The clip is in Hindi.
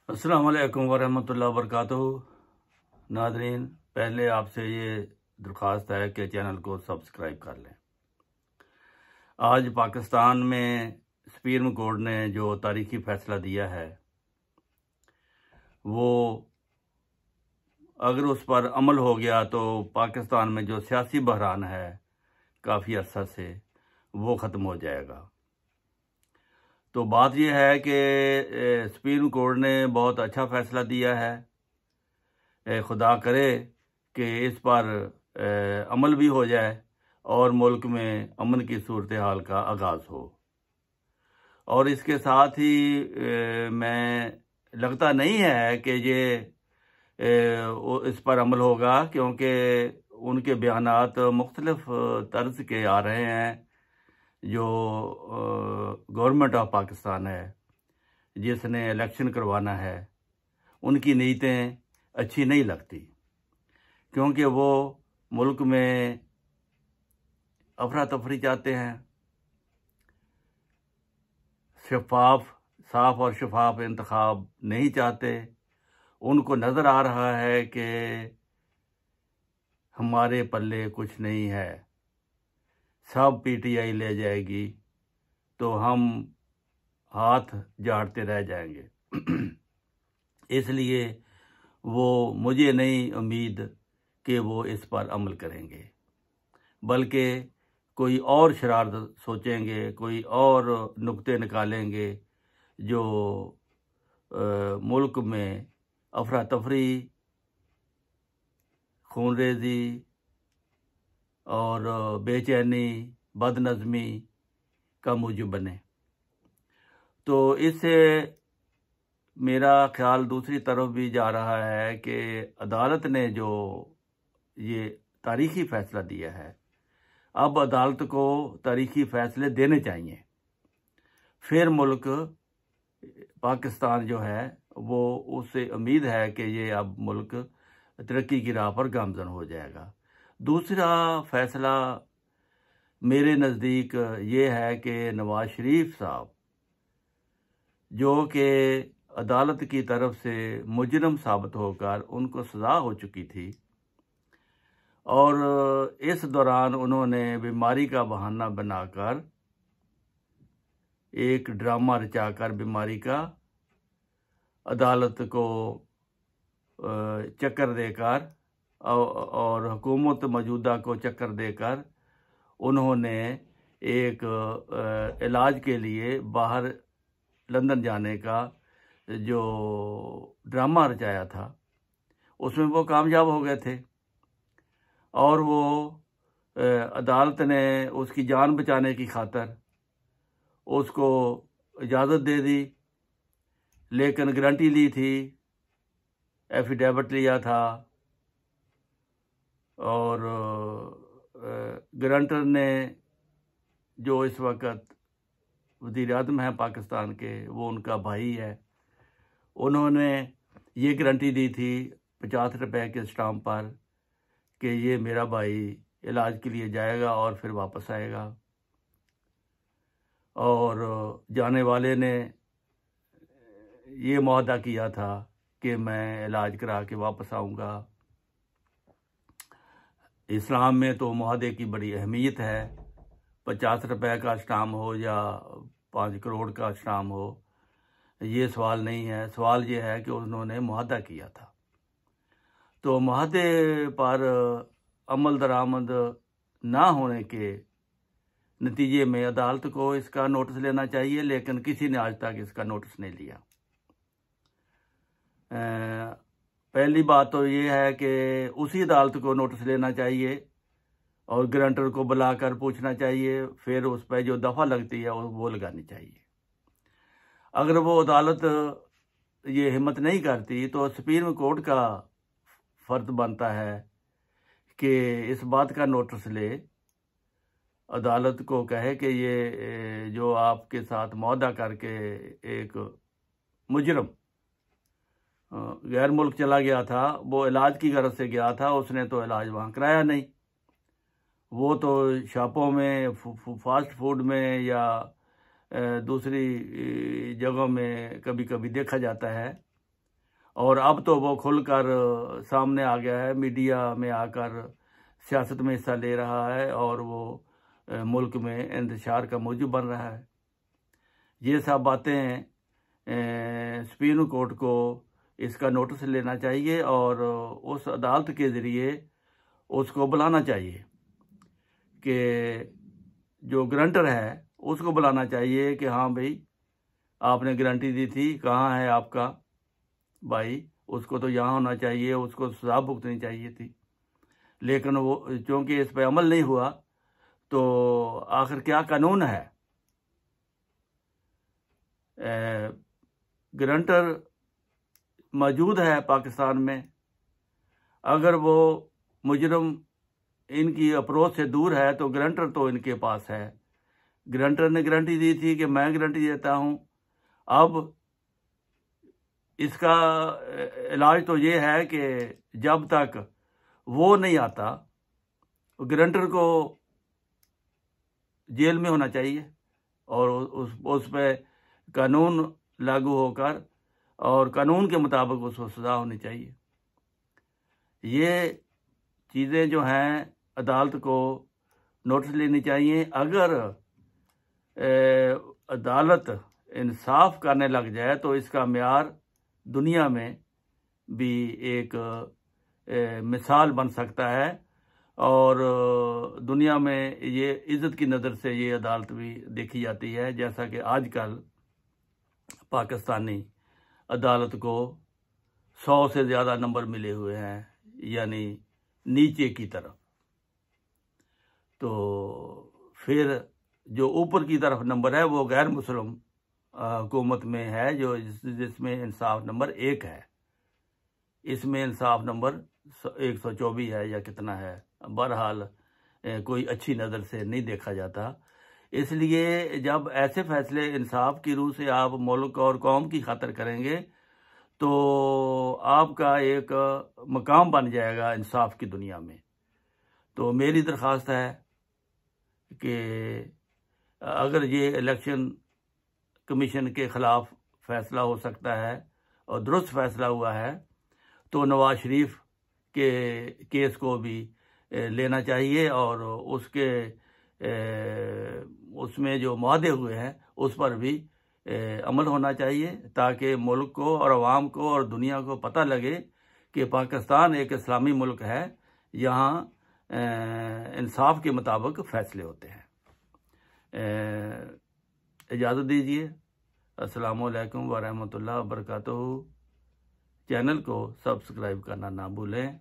अस्सलाम वालेकुम वरहमतुल्लाहि वबरकातुहू। नाज़रीन, पहले आपसे ये दरख्वास्त है कि चैनल को सब्सक्राइब कर लें। आज पाकिस्तान में सुप्रीम कोर्ट ने जो तारीखी फ़ैसला दिया है, वो अगर उस पर अमल हो गया तो पाकिस्तान में जो सियासी बहरान है काफ़ी अर्सा से, वो ख़त्म हो जाएगा। तो बात यह है कि सुप्रीम कोर्ट ने बहुत अच्छा फ़ैसला दिया है। खुदा करे कि इस पर अमल भी हो जाए और मुल्क में अमन की सूरत हाल का आगाज़ हो। और इसके साथ ही मैं लगता नहीं है कि ये इस पर अमल होगा, क्योंकि उनके बयानात मुख्तलिफ तर्ज के आ रहे हैं। जो गवर्नमेंट ऑफ पाकिस्तान है, जिसने इलेक्शन करवाना है, उनकी नीयतें अच्छी नहीं लगती, क्योंकि वो मुल्क में अफरा तफरी चाहते हैं। साफ और शफाफ इंतखाब नहीं चाहते। उनको नज़र आ रहा है कि हमारे पल्ले कुछ नहीं है, सब पीटीआई ले जाएगी तो हम हाथ झाड़ते रह जाएंगे। इसलिए मुझे नहीं उम्मीद कि वो इस पर अमल करेंगे, बल्कि कोई और शरारत सोचेंगे, कोई और नुक्ते निकालेंगे जो मुल्क में अफरा तफरी, खूनरेजी और बेचैनी, बदनज़मी का मूजब बने। तो इससे मेरा ख्याल दूसरी तरफ भी जा रहा है कि अदालत ने जो ये तारीखी फ़ैसला दिया है, अब अदालत को तारीखी फ़ैसले देने चाहिए। फिर मुल्क पाकिस्तान जो है वो, उससे उम्मीद है कि ये अब मुल्क तरक्की की राह पर गामज़न हो जाएगा। दूसरा फ़ैसला मेरे नज़दीक ये है कि नवाज शरीफ साहब, जो कि अदालत की तरफ से मुजरम साबित होकर उनको सज़ा हो चुकी थी, और इस दौरान उन्होंने बीमारी का बहाना बनाकर एक ड्रामा रचाकर बीमारी का अदालत को चक्कर देकर और हुकूमत मौजूदा को चक्कर देकर उन्होंने एक इलाज के लिए बाहर लंदन जाने का जो ड्रामा रचाया था, उसमें वो कामयाब हो गए थे। और वो अदालत ने उसकी जान बचाने की खातिर उसको इजाज़त दे दी, लेकिन गारंटी ली थी, एफिडेविट लिया था, और गारंटर ने, जो इस वक्त वज़ीर आज़म हैं पाकिस्तान के, वो उनका भाई है, उन्होंने ये गारंटी दी थी 50 रुपए के स्टाम्प पर कि ये मेरा भाई इलाज के लिए जाएगा और फिर वापस आएगा। और जाने वाले ने ये मुआहदा किया था कि मैं इलाज करा के वापस आऊँगा। इस्लाम में तो मुआहदे की बड़ी अहमियत है। 50 रुपए का स्टाम्प हो या 5 करोड़ का स्टाम्प हो, ये सवाल नहीं है। सवाल ये है कि उन्होंने मुआहदा किया था। तो मुआहदे पर अमल दरामद ना होने के नतीजे में अदालत को इसका नोटिस लेना चाहिए, लेकिन किसी ने आज तक इसका नोटिस नहीं लिया। पहली बात तो ये है कि उसी अदालत को नोटिस लेना चाहिए और गारंटर को बुलाकर पूछना चाहिए, फिर उस पर जो दफ़ा लगती है वो लगानी चाहिए। अगर वो अदालत ये हिम्मत नहीं करती तो सुप्रीम कोर्ट का फ़र्ज बनता है कि इस बात का नोटिस ले, अदालत को कहे कि ये जो आपके साथ मुआहदा करके एक मुजरम गैर मुल्क चला गया था, वो इलाज की गरज से गया था, उसने तो इलाज वहाँ कराया नहीं, वो तो शॉपों में, फास्ट फूड में या दूसरी जगहों में कभी कभी देखा जाता है और अब तो वो खुलकर सामने आ गया है, मीडिया में आकर सियासत में हिस्सा ले रहा है और वो मुल्क में इंतशार का मौजू बन रहा है। ये सब बातें सुप्रीम कोर्ट को इसका नोटिस लेना चाहिए और उस अदालत के ज़रिए उसको बुलाना चाहिए कि जो गारंटर है उसको बुलाना चाहिए कि हाँ भाई, आपने गारंटी दी थी, कहाँ है आपका भाई, उसको तो यहाँ होना चाहिए, उसको सजा भुगतनी चाहिए थी। लेकिन वो चूँकि इस पर अमल नहीं हुआ तो आखिर क्या कानून है? गारंटर मौजूद है पाकिस्तान में, अगर वो मुजरम इनकी अप्रोच से दूर है तो गारंटर तो इनके पास है। गारंटर ने गारंटी दी थी कि मैं गारंटी देता हूं। अब इसका इलाज तो ये है कि जब तक वो नहीं आता, गारंटर को जेल में होना चाहिए और उस पर कानून लागू होकर और कानून के मुताबिक उसको सज़ा होनी चाहिए। ये चीज़ें जो हैं अदालत को नोटिस लेनी चाहिए। अगर अदालत इंसाफ करने लग जाए तो इसका म्यार दुनिया में भी एक मिसाल बन सकता है और दुनिया में ये इज़्ज़त की नज़र से ये अदालत भी देखी जाती है, जैसा कि आजकल पाकिस्तानी अदालत को 100 से ज़्यादा नंबर मिले हुए हैं, यानी नीचे की तरफ। तो फिर जो ऊपर की तरफ नंबर है वो गैर मुस्लिम हुकूमत में है, जो जिसमें इंसाफ नंबर 1 है। इसमें इंसाफ नंबर 124 है या कितना है, बहरहाल कोई अच्छी नज़र से नहीं देखा जाता। इसलिए जब ऐसे फैसले इंसाफ की रूह से आप मुल्क और कौम की खातिर करेंगे तो आपका एक मकाम बन जाएगा इंसाफ की दुनिया में। तो मेरी दरख्वास्त है कि अगर ये इलेक्शन कमीशन के ख़िलाफ़ फ़ैसला हो सकता है और दुरुस्त फ़ैसला हुआ है तो नवाज शरीफ के केस को भी लेना चाहिए और उसमें जो मुआहदे हुए हैं उस पर भी अमल होना चाहिए, ताकि मुल्क को और अवाम को और दुनिया को पता लगे कि पाकिस्तान एक इस्लामी मुल्क है, यहाँ इंसाफ के मुताबिक फ़ैसले होते हैं। इजाज़त दीजिए। अस्सलामु अलैकुम व रहमतुल्लाहि व बरकातुहू। चैनल को सब्सक्राइब करना ना भूलें।